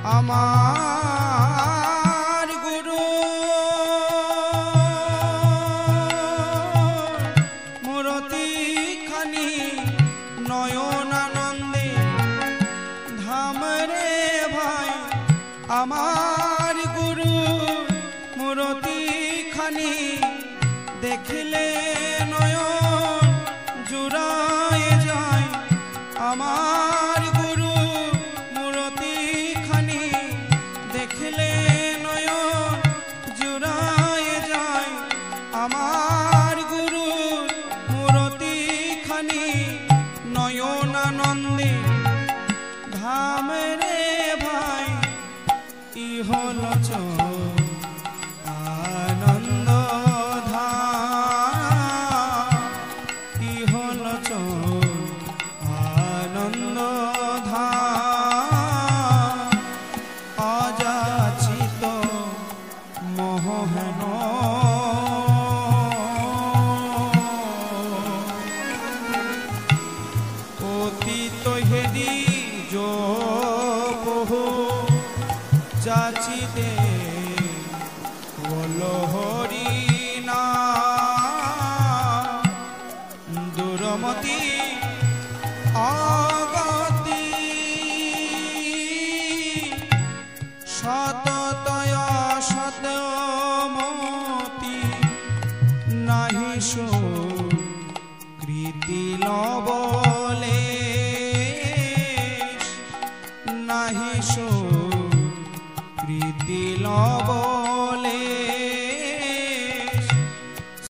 আমার গুরু মূরতি খানি নয়ন আনন্দে ধাম রে ভাই আমার গুরু মূরতি খানি দেখিলে নয়ন জুড়ায় যায় আমার গুরু মূরতি খানি দেখিলে নয়ন জুড়ায় যায় আমার গুরু মূরতি খানি নয়ন আনন্দে ধাম রে ভাই ইহল আনন্দ ধাম ইহল আনন্দ ধাম অযাচিত মোহন অতীত হেরি যো বহু যাচিতে বলো হরি না দুরমতি